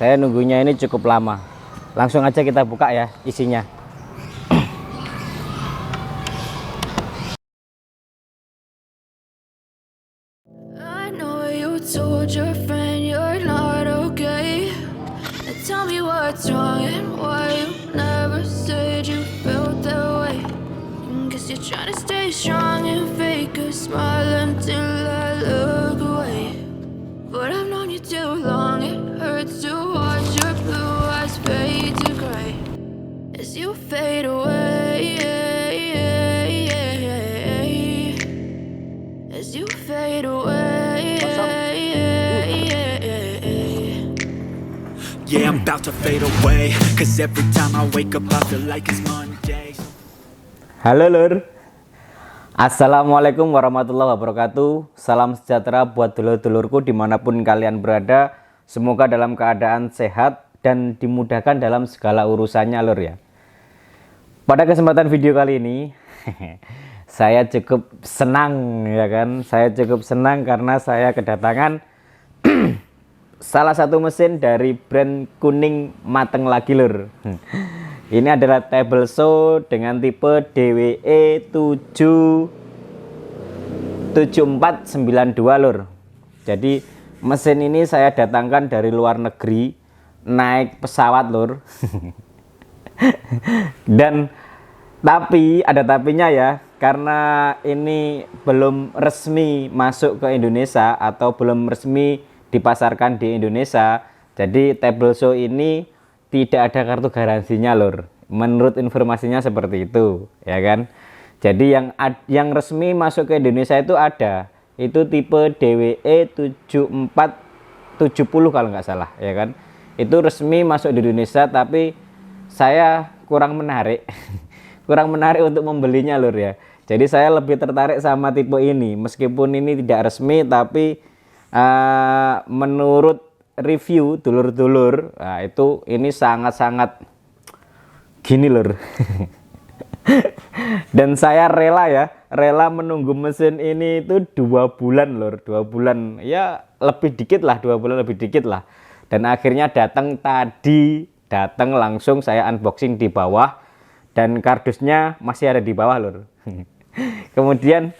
Saya nunggunya ini cukup lama. Langsung aja kita buka ya isinya. I know you told your friend you're not okay. Now tell me what's wrong and why you never said you felt that way. Guess you're trying to stay strong and fake a smile until I look away. But I've known you too long, it hurts to watch your blue eyes fade to gray as you fade away. As you fade away. Yeah, I'm about to fade away. Cause every time I wake up I feel like it's Monday. Halo lur. Assalamualaikum warahmatullahi wabarakatuh. Salam sejahtera buat dulur-dulurku dimanapun kalian berada. Semoga dalam keadaan sehat dan dimudahkan dalam segala urusannya lur ya. Pada kesempatan video kali ini saya cukup senang ya kan. Saya cukup senang karena saya kedatangan salah satu mesin dari brand kuning mateng lagi lur. Ini adalah table saw dengan tipe DWE 7492 lur. Jadi mesin ini saya datangkan dari luar negeri naik pesawat lur. Dan tapi ada tapinya ya, karena ini belum resmi masuk ke Indonesia atau belum resmi dipasarkan di Indonesia. Jadi table saw ini tidak ada kartu garansinya lur. Menurut informasinya seperti itu, ya kan. Jadi yang resmi masuk ke Indonesia itu ada. Itu tipe DWE 7470 kalau nggak salah, ya kan. Itu resmi masuk di Indonesia, tapi saya kurang menarik. Kurang menarik untuk membelinya lur ya. Jadi saya lebih tertarik sama tipe ini. Meskipun ini tidak resmi, tapi menurut review dulur-dulur, nah itu ini sangat-sangat gini lur. Dan saya rela menunggu mesin ini itu 2 bulan lur, 2 bulan ya lebih dikit lah, 2 bulan lebih dikit lah. Dan akhirnya datang langsung saya unboxing di bawah dan kardusnya masih ada di bawah lur. Kemudian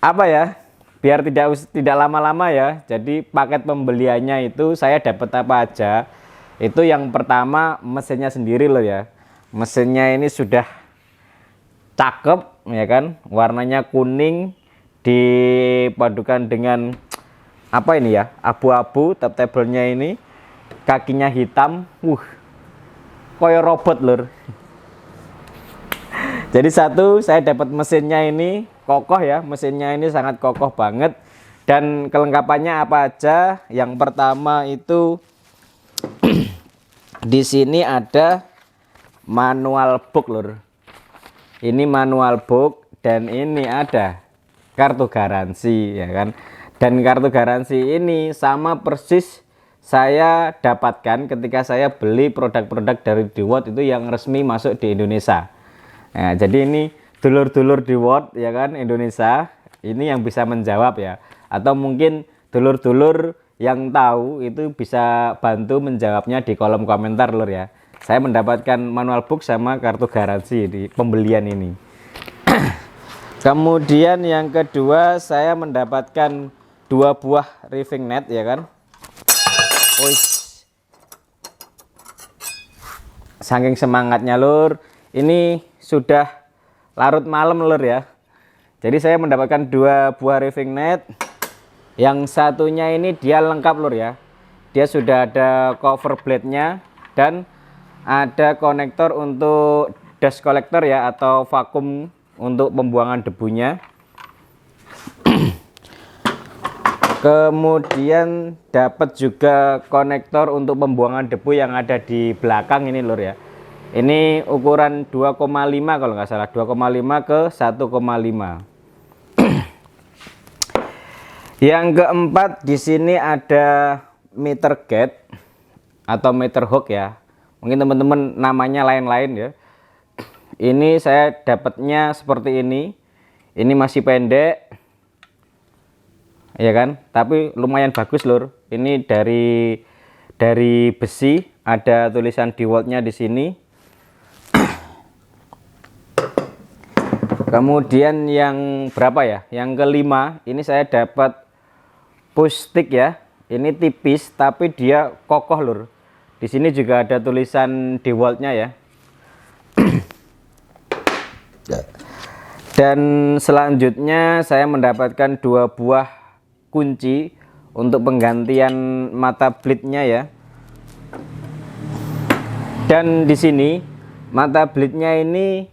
apa ya? Biar tidak lama-lama ya. Jadi paket pembeliannya itu saya dapat apa aja. Itu yang pertama mesinnya sendiri loh ya. Mesinnya ini sudah cakep ya kan. Warnanya kuning dipadukan dengan apa ini ya? Abu-abu table-nya ini. Kakinya hitam. Koyo robot lur. Jadi satu, saya dapat mesinnya ini kokoh ya, mesinnya ini sangat kokoh banget. Dan kelengkapannya apa aja? Yang pertama itu di sini ada manual book lur. Ini manual book dan ini ada kartu garansi ya kan. Dan kartu garansi ini sama persis saya dapatkan ketika saya beli produk-produk dari DeWalt itu yang resmi masuk di Indonesia. Nah, jadi ini dulur-dulur DeWalt ya kan Indonesia ini yang bisa menjawab ya, atau mungkin dulur-dulur yang tahu itu bisa bantu menjawabnya di kolom komentar lur ya. Saya mendapatkan manual book sama kartu garansi di pembelian ini. Kemudian yang kedua saya mendapatkan 2 buah riving net ya kan. Saking semangatnya lur, ini sudah larut malam lur ya. Jadi saya mendapatkan 2 buah riving net. Yang satunya ini dia lengkap lur ya. Dia sudah ada cover blade-nya dan ada konektor untuk dust collector ya, atau vakum untuk pembuangan debunya. Kemudian dapat juga konektor untuk pembuangan debu yang ada di belakang ini lur ya. Ini ukuran 2,5 kalau nggak salah, 2,5 ke 1,5. Yang keempat di sini ada meter gate atau meter hook ya. Mungkin teman-teman namanya lain-lain ya. Ini saya dapatnya seperti ini. Ini masih pendek. Ya kan? Tapi lumayan bagus lur. Ini dari besi, ada tulisan DeWalt-nya di sini. Kemudian yang berapa ya? Yang kelima, ini saya dapat push stick ya. Ini tipis tapi dia kokoh lur. Di sini juga ada tulisan DeWalt-nya ya. Dan selanjutnya saya mendapatkan 2 buah kunci untuk penggantian mata blade-nya ya. Dan di sini mata blade-nya ini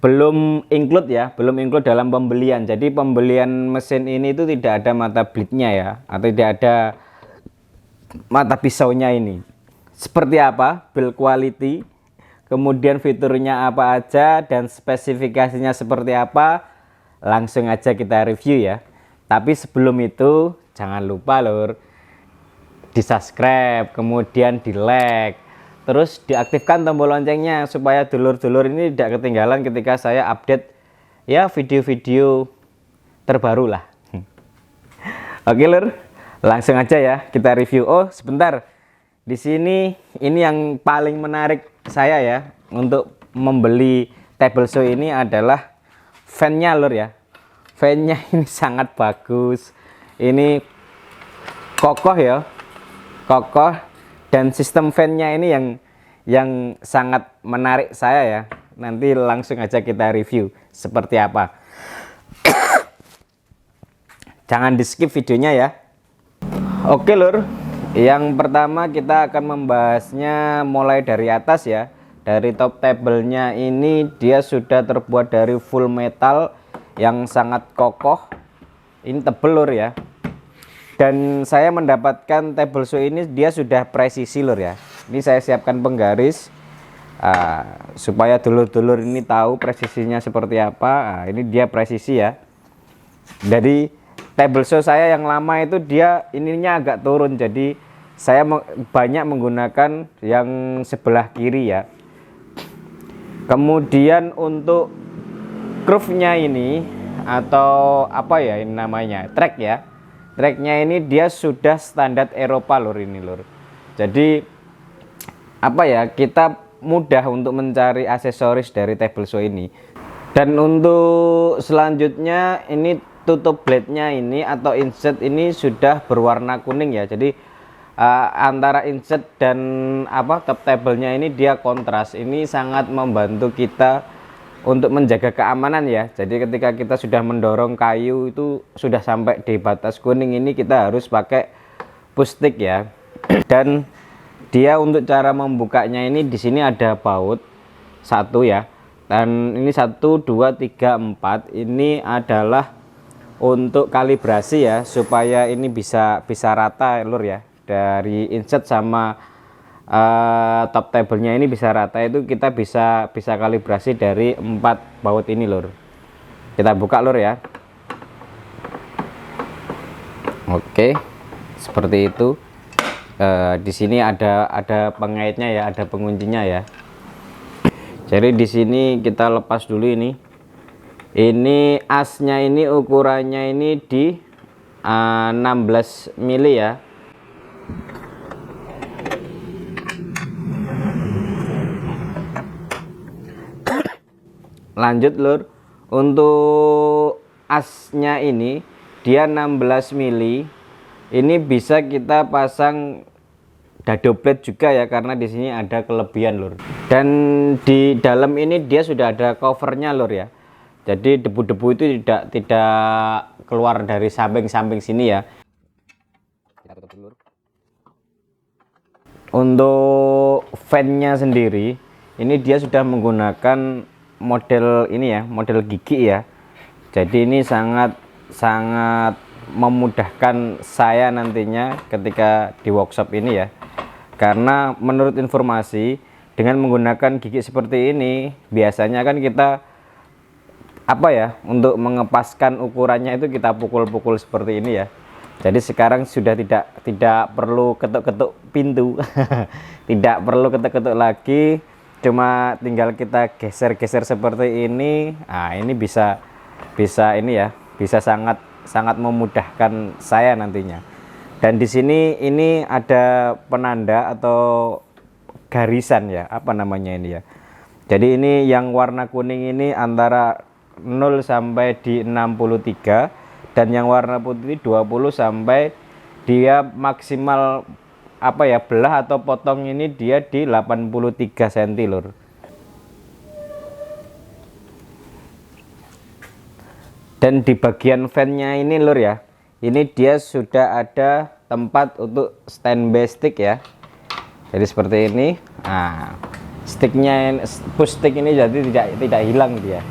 belum include ya, belum include dalam pembelian. Jadi pembelian mesin ini itu tidak ada mata blade-nya ya, atau tidak ada mata pisaunya ini. Seperti apa, build quality, kemudian fiturnya apa aja, dan spesifikasinya seperti apa, langsung aja kita review ya. Tapi sebelum itu jangan lupa lur, di subscribe, kemudian di like, terus diaktifkan tombol loncengnya supaya dulur-dulur ini tidak ketinggalan ketika saya update ya video-video terbaru lah. Oke lur, langsung aja ya kita review. Oh sebentar, di sini ini yang paling menarik saya ya untuk membeli table saw ini adalah fan-nya lur ya. Fan-nya ini sangat bagus, ini kokoh ya, kokoh. Dan sistem fan-nya ini yang sangat menarik saya ya. Nanti langsung aja kita review seperti apa. Jangan di skip videonya ya. Oke lur, yang pertama kita akan membahasnya mulai dari atas ya. Dari top table-nya ini dia sudah terbuat dari full metal yang sangat kokoh. Ini tebel lur ya. Dan saya mendapatkan table saw ini dia sudah presisi lur ya. Ini saya siapkan penggaris supaya dulur-dulur ini tahu presisinya seperti apa. Ini dia presisi ya. Jadi table saw saya yang lama itu dia ininya agak turun. Jadi saya banyak menggunakan yang sebelah kiri ya. Kemudian untuk groove-nya ini atau apa ya ini namanya, track ya. Tracknya ini dia sudah standar Eropa lur ini lur. Jadi apa ya, kita mudah untuk mencari aksesoris dari table saw ini. Dan untuk selanjutnya ini tutup blade-nya ini atau insert ini sudah berwarna kuning ya. Jadi antara insert dan top table-nya ini dia kontras. Ini sangat membantu kita untuk menjaga keamanan ya. Jadi ketika kita sudah mendorong kayu itu sudah sampai di batas kuning ini, kita harus pakai push stick ya. Dan dia untuk cara membukanya ini di sini ada baut 1 ya. Dan ini 1 2 3 4 ini adalah untuk kalibrasi ya, supaya ini bisa rata lur ya. Dari insert sama top table-nya ini bisa rata, itu kita bisa kalibrasi dari 4 baut ini lur. Kita buka lur ya. Oke, seperti itu. Di sini ada pengaitnya ya, ada penguncinya ya. Jadi di sini kita lepas dulu ini. Ini asnya ini ukurannya ini di 16 mili ya. Lanjut lur, untuk asnya ini dia 16 mili. Ini bisa kita pasang dado blade juga ya, karena di sini ada kelebihan lur. Dan di dalam ini dia sudah ada covernya lur ya. Jadi debu-debu itu tidak keluar dari samping-samping sini ya. Kita tutup dulu. Untuk fan-nya sendiri ini dia sudah menggunakan model ini ya, model gigi ya. Jadi ini sangat memudahkan saya nantinya ketika di workshop ini ya. Karena menurut informasi, dengan menggunakan gigi seperti ini biasanya kan kita untuk mengepaskan ukurannya itu kita pukul-pukul seperti ini ya. Jadi sekarang sudah tidak perlu ketuk-ketuk pintu. Tidak perlu ketuk-ketuk lagi, cuma tinggal kita geser-geser seperti ini. Nah, ini bisa ini ya, bisa sangat memudahkan saya nantinya. Dan di sini ini ada penanda atau garisan ya, apa namanya ini ya. Jadi ini yang warna kuning ini antara 0 sampai di 63, dan yang warna putih 20 sampai dia maksimal apa ya, belah atau potong ini dia di 83 cm lur. Dan di bagian fan-nya ini lur ya, ini dia sudah ada tempat untuk standby stick ya. Jadi seperti ini. Nah, sticknya, push stick ini jadi tidak hilang dia.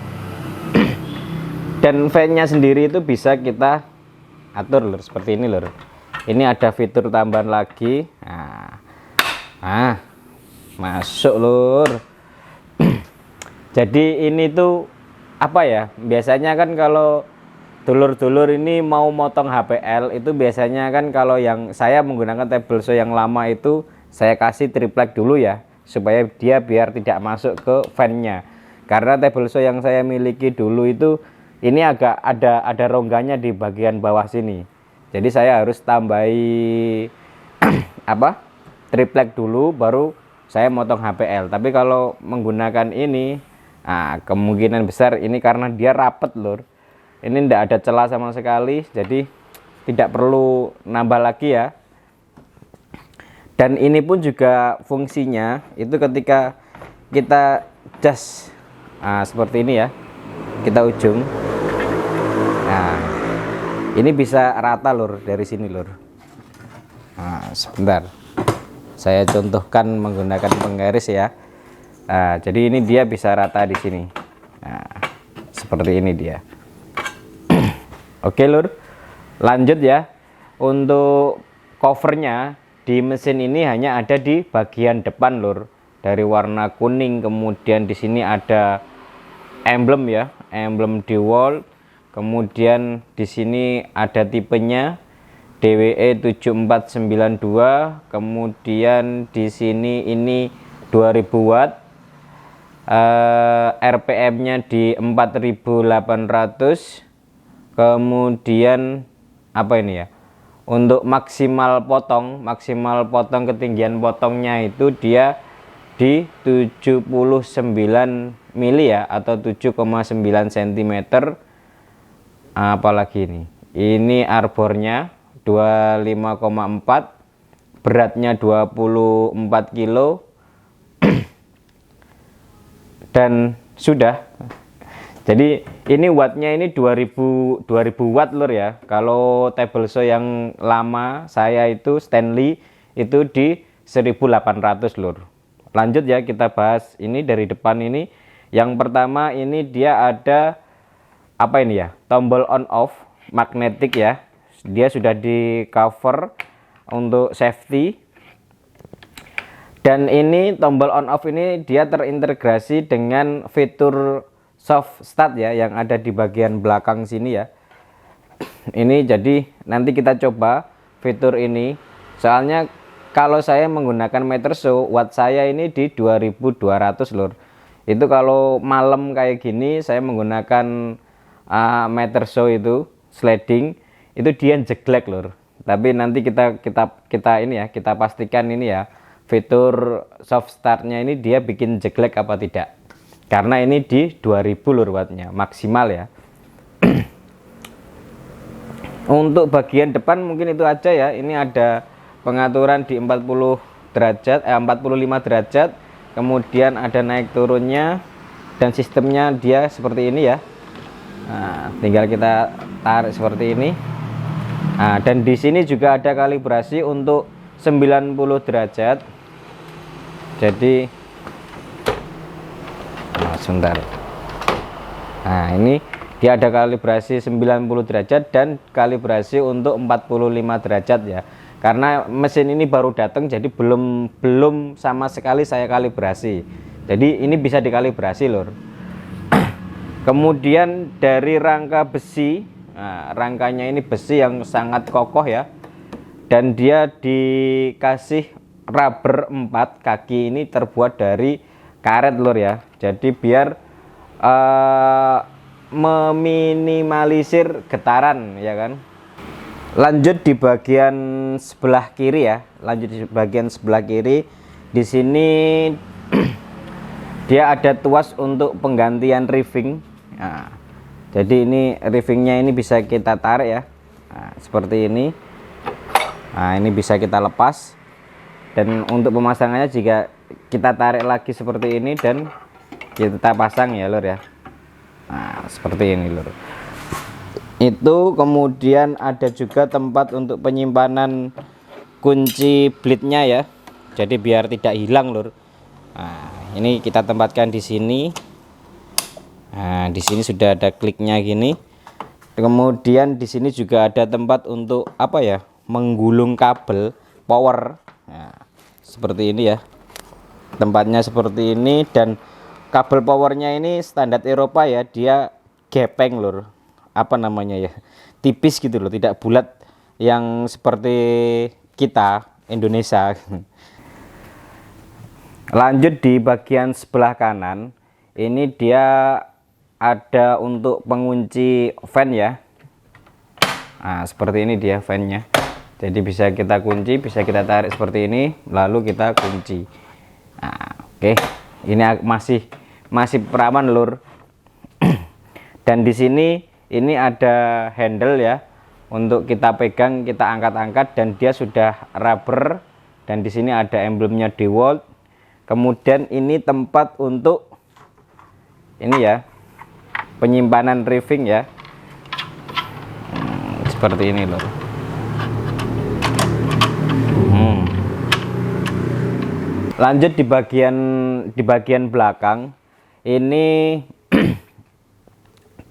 Dan fan-nya sendiri itu bisa kita atur lur, seperti ini lur. Ini ada fitur tambahan lagi. Nah, masuk lur. Jadi ini tuh apa ya? Biasanya kan kalau dulur-dulur ini mau motong HPL itu biasanya kan, kalau yang saya menggunakan table saw yang lama itu saya kasih triplek dulu ya, supaya dia biar tidak masuk ke fan-nya. Karena table saw yang saya miliki dulu itu ini agak ada rongganya di bagian bawah sini. Jadi saya harus tambahi apa? Triplek dulu baru saya motong HPL. Tapi kalau menggunakan ini, kemungkinan besar ini karena dia rapet lur. Ini tidak ada celah sama sekali, jadi tidak perlu nambah lagi ya. Dan ini pun juga fungsinya itu ketika kita jas seperti ini ya, kita ujung. Nah, ini bisa rata lur dari sini lur. Nah, sebentar, saya contohkan menggunakan penggaris ya. Nah, jadi ini dia bisa rata di sini. Nah, seperti ini dia. Oke lur, lanjut ya. Untuk covernya di mesin ini hanya ada di bagian depan lur, dari warna kuning. Kemudian di sini ada emblem ya, emblem DeWalt. Kemudian di sini ada tipenya DWE 7492. Kemudian di sini ini 2000 watt. RPM-nya di 4800. Kemudian apa ini ya? Untuk maksimal potong ketinggian potongnya itu dia di 79 mili ya, atau 7,9 cm. Apalagi ini arbornya 25,4, beratnya 24 kilo. Dan sudah. Jadi ini wattnya ini 2000 watt lur ya. Kalau table saw yang lama saya itu Stanley itu di 1800 lur. Lanjut ya, kita bahas ini dari depan ini. Yang pertama ini dia ada apa ini ya, tombol on off magnetik ya. Dia sudah di cover untuk safety. Dan ini tombol on off ini dia terintegrasi dengan fitur soft start ya, yang ada di bagian belakang sini ya. Ini jadi nanti kita coba fitur ini. Soalnya kalau saya menggunakan meter saw, watt saya ini di 2200 lur. Itu kalau malam kayak gini saya menggunakan meter saw itu sliding, itu dia jeglek lur. Tapi nanti kita ini ya, kita pastikan ini ya, fitur soft startnya ini dia bikin jeglek apa tidak. Karena ini di 2000 lur wattnya maksimal ya. Untuk bagian depan mungkin itu aja ya. Ini ada pengaturan di 45 derajat. Kemudian ada naik turunnya, dan sistemnya dia seperti ini ya. Nah, tinggal kita tarik seperti ini. Nah, dan di sini juga ada kalibrasi untuk 90 derajat. Jadi sebentar. Nah, ini dia ada kalibrasi 90 derajat dan kalibrasi untuk 45 derajat ya. Karena mesin ini baru datang, jadi belum sama sekali saya kalibrasi. Jadi ini bisa dikalibrasi lur. Kemudian dari rangka besi, rangkanya ini besi yang sangat kokoh ya. Dan dia dikasih rubber 4 kaki, ini terbuat dari karet lur ya. Jadi biar meminimalisir getaran ya kan. Lanjut di bagian sebelah kiri ya. Lanjut di bagian sebelah kiri. Di sini dia ada tuas untuk penggantian riving. Nah, jadi ini rivingnya ini bisa kita tarik ya. Nah, seperti ini. Nah, ini bisa kita lepas. Dan untuk pemasangannya jika kita tarik lagi seperti ini dan kita pasang ya lur ya. Nah, seperti ini lur. Itu kemudian ada juga tempat untuk penyimpanan kunci blade-nya ya. Jadi biar tidak hilang lur. Nah, ini kita tempatkan di sini. Nah, di sini sudah ada kliknya gini. Kemudian di sini juga ada tempat untuk apa ya? Menggulung kabel power. Nah, seperti ini ya. Tempatnya seperti ini dan kabel powernya ini standar Eropa ya. Dia gepeng lur. Apa namanya ya, tipis gitu loh, tidak bulat yang seperti kita Indonesia. Lanjut di bagian sebelah kanan, ini dia ada untuk pengunci fan ya. Nah, seperti ini dia fan-nya. Jadi bisa kita kunci, bisa kita tarik seperti ini, lalu kita kunci. Nah, oke. Ini masih perawan lur. Dan di sini ini ada handle ya untuk kita pegang, kita angkat-angkat dan dia sudah rubber dan di sini ada emblemnya DeWalt. Kemudian ini tempat untuk ini ya, penyimpanan riving ya. Seperti ini loh. Lanjut di bagian belakang ini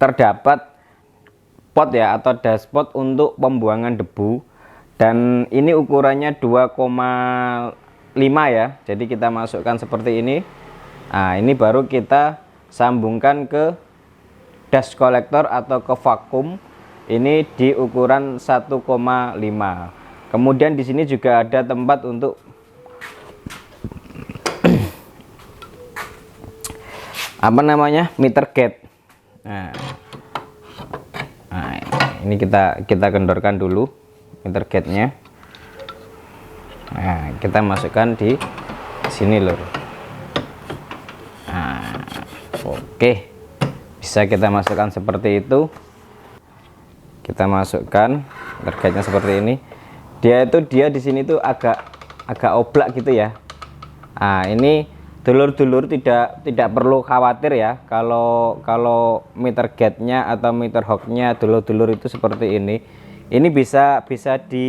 terdapat pot ya atau dashboard untuk pembuangan debu dan ini ukurannya 2,5 ya. Jadi kita masukkan seperti ini. Nah, ini baru kita sambungkan ke dust collector atau ke vakum. Ini di ukuran 1,5. Kemudian di sini juga ada tempat untuk apa namanya? Meter gate. Nah, ini kita kendorkan dulu meter gate-nya. Nah, kita masukkan di sini lur. Nah, oke. Bisa kita masukkan seperti itu. Kita masukkan meter gate-nya seperti ini. Dia di sini tuh agak oblak gitu ya. Nah, ini dulur-dulur tidak perlu khawatir ya kalau meter gate-nya atau meter hook-nya dulur-dulur itu seperti ini. Ini bisa di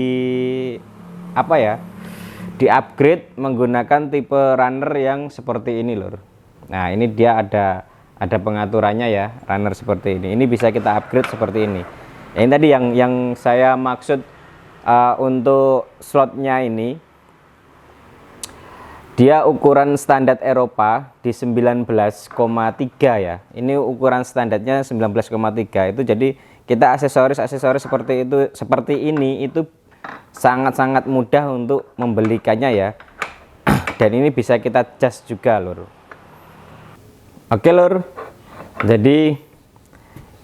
apa ya? Di-upgrade menggunakan tipe runner yang seperti ini lur. Nah, ini dia ada pengaturannya ya, runner seperti ini. Ini bisa kita upgrade seperti ini. Ini tadi yang saya maksud untuk slotnya ini. Dia ukuran standar Eropa di 19,3 ya. Ini ukuran standarnya 19,3 itu. Jadi kita aksesoris seperti ini itu sangat-sangat mudah untuk membelikannya ya. Dan ini bisa kita cas juga lur. Oke lur. Jadi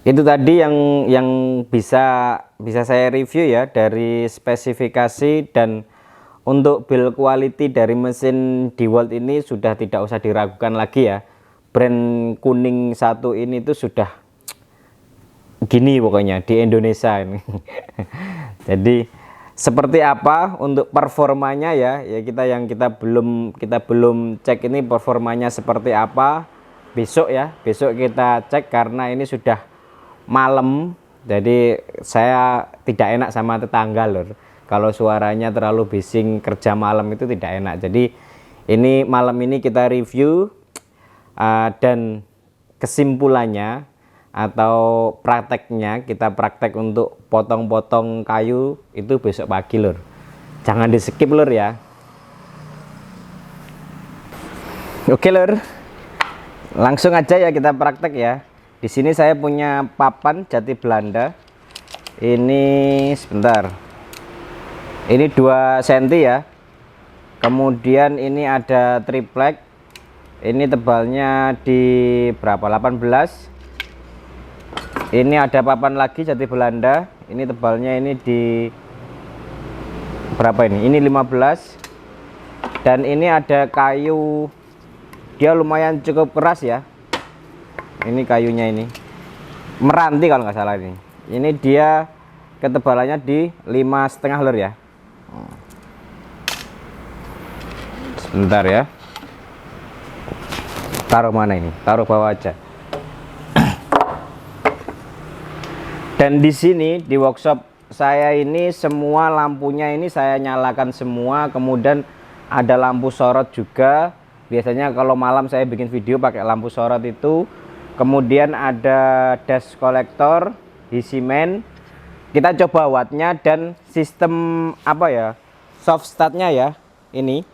itu tadi yang bisa saya review ya dari spesifikasi dan untuk build quality dari mesin DeWalt ini sudah tidak usah diragukan lagi ya. Brand kuning satu ini tuh sudah gini pokoknya di Indonesia ini. Jadi seperti apa untuk performanya ya kita belum cek ini performanya seperti apa. Besok kita cek karena ini sudah malam. Jadi saya tidak enak sama tetangga lur. Kalau suaranya terlalu bising kerja malam itu tidak enak. Jadi ini malam ini kita review dan kesimpulannya atau prakteknya kita praktek untuk potong-potong kayu itu besok pagi lur. Jangan di skip lur ya. Oke lur. Langsung aja ya kita praktek ya. Di sini saya punya papan jati Belanda. Ini sebentar. Ini 2 cm ya. Kemudian ini ada triplek. Ini tebalnya di berapa? 18. Ini ada papan lagi jati Belanda. Ini tebalnya ini di berapa ini? Ini 15. Dan ini ada kayu, dia lumayan cukup keras ya. Ini kayunya ini meranti kalau nggak salah ini. Ini dia ketebalannya di 5,5 lur ya. Sebentar ya. Taruh mana ini? Taruh bawah aja. Dan di sini di workshop saya ini semua lampunya ini saya nyalakan semua, kemudian ada lampu sorot juga. Biasanya kalau malam saya bikin video pakai lampu sorot itu. Kemudian ada dust collector di semen. Kita coba wattnya dan sistem apa ya, soft startnya ya. Ini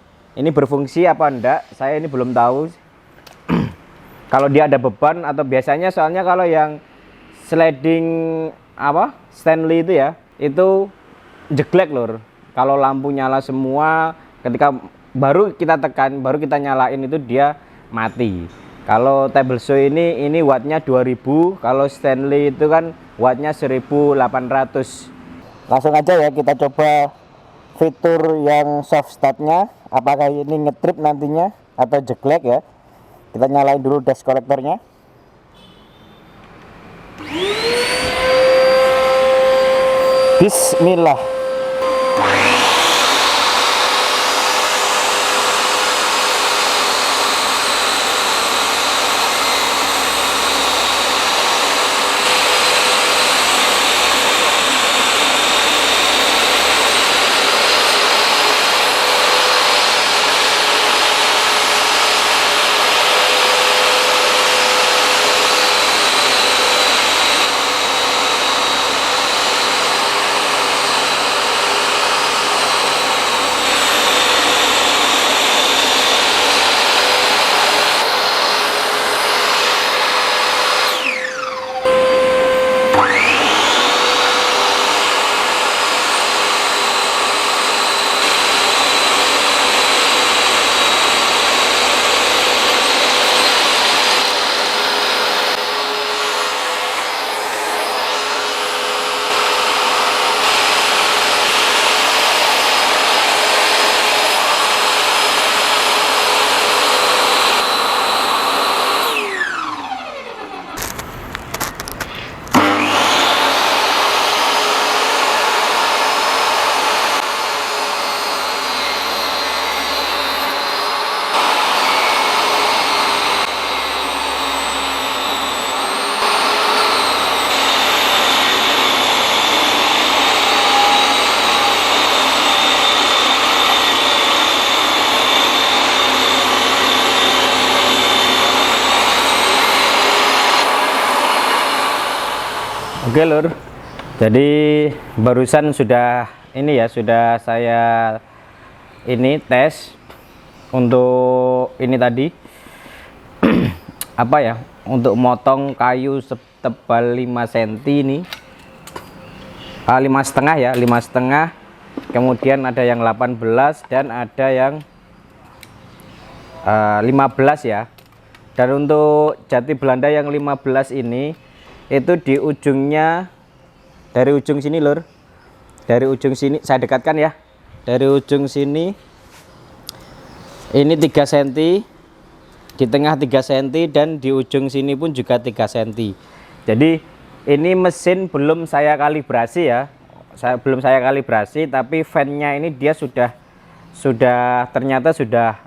berfungsi apa enggak? Saya ini belum tahu. Kalau dia ada beban atau biasanya, soalnya kalau yang sliding apa Stanley itu ya, itu jeglek lur. Kalau lampu nyala semua, ketika baru kita tekan, baru kita nyalain itu dia mati. Kalau table saw ini wattnya 2000, kalau Stanley itu kan wattnya 1800. Langsung aja ya kita coba fitur yang soft startnya, apakah ini ngetrip nantinya atau jeglek ya. Kita nyalain dulu dust collectornya. Bismillah. Oke lur, jadi barusan sudah ini ya, sudah saya ini tes untuk ini tadi apa ya, untuk motong kayu setebal 5 cm ini, 5,5 ya, 5,5. Kemudian ada yang 18 dan ada yang 15 ya. Dan untuk jati Belanda yang 15 ini itu di ujungnya, dari ujung sini lur, dari ujung sini saya dekatkan ya, dari ujung sini ini 3 cm, di tengah 3 cm, dan di ujung sini pun juga 3 cm. Jadi ini mesin belum saya kalibrasi ya, belum saya kalibrasi, tapi fan-nya ini dia sudah ternyata sudah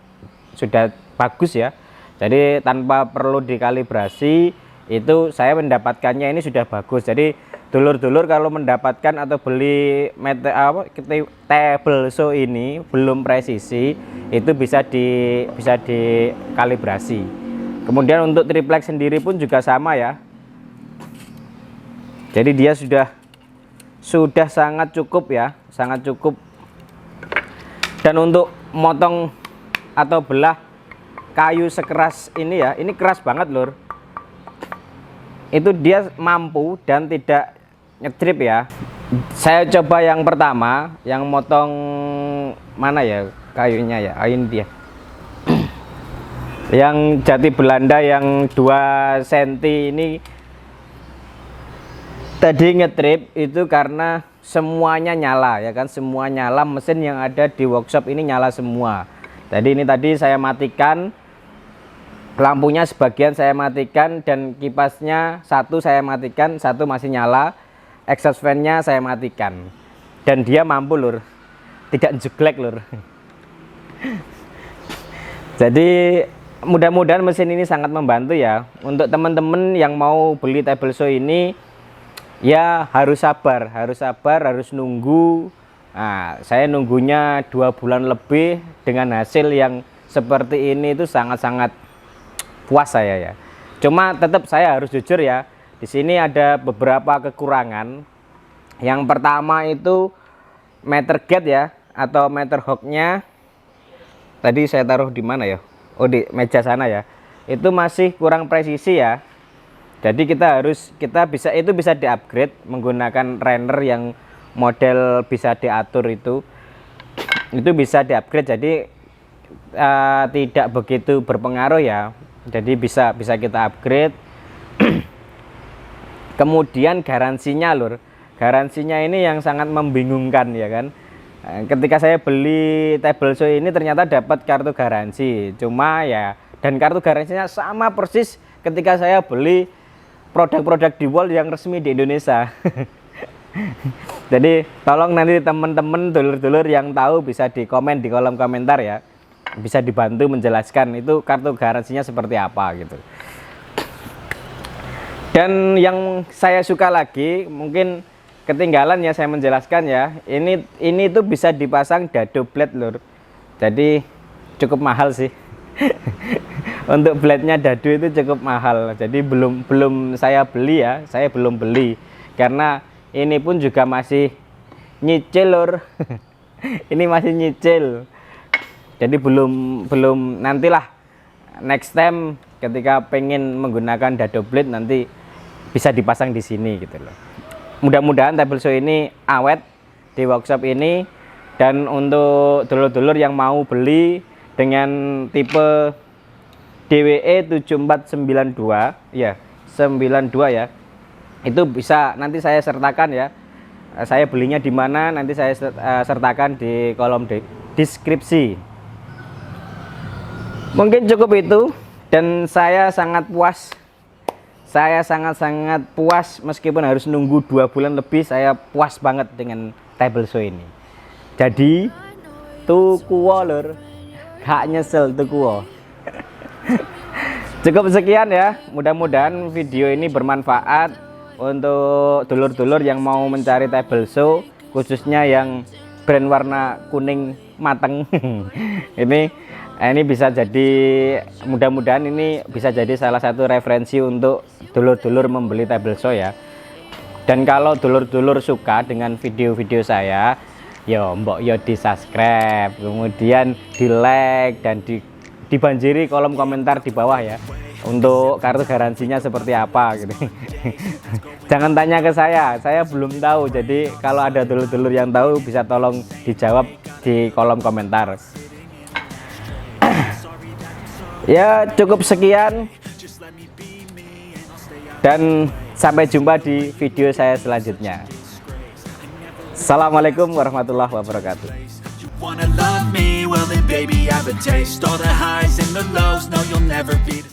bagus ya. Jadi tanpa perlu dikalibrasi, itu saya mendapatkannya ini sudah bagus. Jadi dulur-dulur kalau mendapatkan atau beli table saw ini belum presisi, itu bisa dikalibrasi. Kemudian untuk triplek sendiri pun juga sama ya. Jadi dia sudah sangat cukup ya, sangat cukup. Dan untuk motong atau belah kayu sekeras ini ya, ini keras banget lur. Itu dia mampu dan tidak nyetrip ya. Saya coba yang pertama, yang motong mana ya kayunya ya, ini dia. Yang jati Belanda yang 2 cm ini Tadi ngetrip itu karena semuanya nyala ya kan, semua nyala, mesin yang ada di workshop ini nyala semua. Jadi ini tadi saya matikan lampunya, sebagian saya matikan, dan kipasnya satu saya matikan, satu masih nyala. Exhaust fan-nya saya matikan, dan dia mampu lur, tidak jeglek lur. Jadi mudah-mudahan mesin ini sangat membantu ya untuk teman-teman yang mau beli table saw ini. Ya harus sabar, harus nunggu. Nah, saya nunggunya 2 bulan lebih dengan hasil yang seperti ini itu sangat-sangat puas saya ya. Cuma tetap saya harus jujur ya, di sini ada beberapa kekurangan. Yang pertama itu meter gate ya, atau meter hooknya. Tadi saya taruh di mana ya? Oh, di meja sana ya. Itu masih kurang presisi ya. Jadi kita bisa di-upgrade menggunakan runner yang model bisa diatur itu bisa di-upgrade, jadi tidak begitu berpengaruh ya. Jadi bisa kita upgrade. Kemudian garansinya lur, garansinya ini yang sangat membingungkan ya kan. Ketika saya beli table saw ini ternyata dapat kartu garansi, cuma ya, dan kartu garansinya sama persis ketika saya beli produk-produk DeWalt yang resmi di Indonesia. Jadi tolong nanti teman-teman dulur-dulur yang tahu bisa di komen di kolom komentar ya, bisa dibantu menjelaskan itu kartu garansinya seperti apa gitu. Dan yang saya suka lagi, mungkin ketinggalan ya saya menjelaskan ya, ini tuh bisa dipasang dado blade lur. Jadi cukup mahal sih. Untuk blade-nya dado itu cukup mahal. Jadi belum saya beli ya, saya belum beli karena ini pun juga masih nyicil lur. Ini masih nyicil. Jadi belum nantilah next time ketika pengen menggunakan dado blade nanti bisa dipasang di sini gitu loh. Mudah-mudahan table saw ini awet di workshop ini, dan untuk dulur-dulur yang mau beli dengan tipe DWE 7492 ya, 92 ya, itu bisa nanti saya sertakan ya, saya belinya di mana nanti saya sertakan di kolom deskripsi. Mungkin cukup itu, dan saya sangat puas. Saya sangat-sangat puas meskipun harus nunggu 2 bulan lebih. Saya puas banget dengan table saw ini. Jadi tuku lur, gak nyesel tuku. Cukup sekian ya, mudah-mudahan video ini bermanfaat untuk dulur-dulur yang mau mencari table saw, khususnya yang brand warna kuning mateng. Ini bisa jadi, mudah-mudahan ini bisa jadi salah satu referensi untuk dulur-dulur membeli table saw ya. Dan kalau dulur-dulur suka dengan video-video saya, ya mbok yo di subscribe, kemudian di like, dan dibanjiri kolom komentar di bawah ya, untuk kartu garansinya seperti apa gitu. Jangan tanya ke saya belum tahu. Jadi kalau ada dulur-dulur yang tahu bisa tolong dijawab di kolom komentar. Ya cukup sekian, dan sampai jumpa di video saya selanjutnya. Assalamualaikum warahmatullahi wabarakatuh. Wanna love me? Well then baby I have a taste. All the highs and the lows, no you'll never be the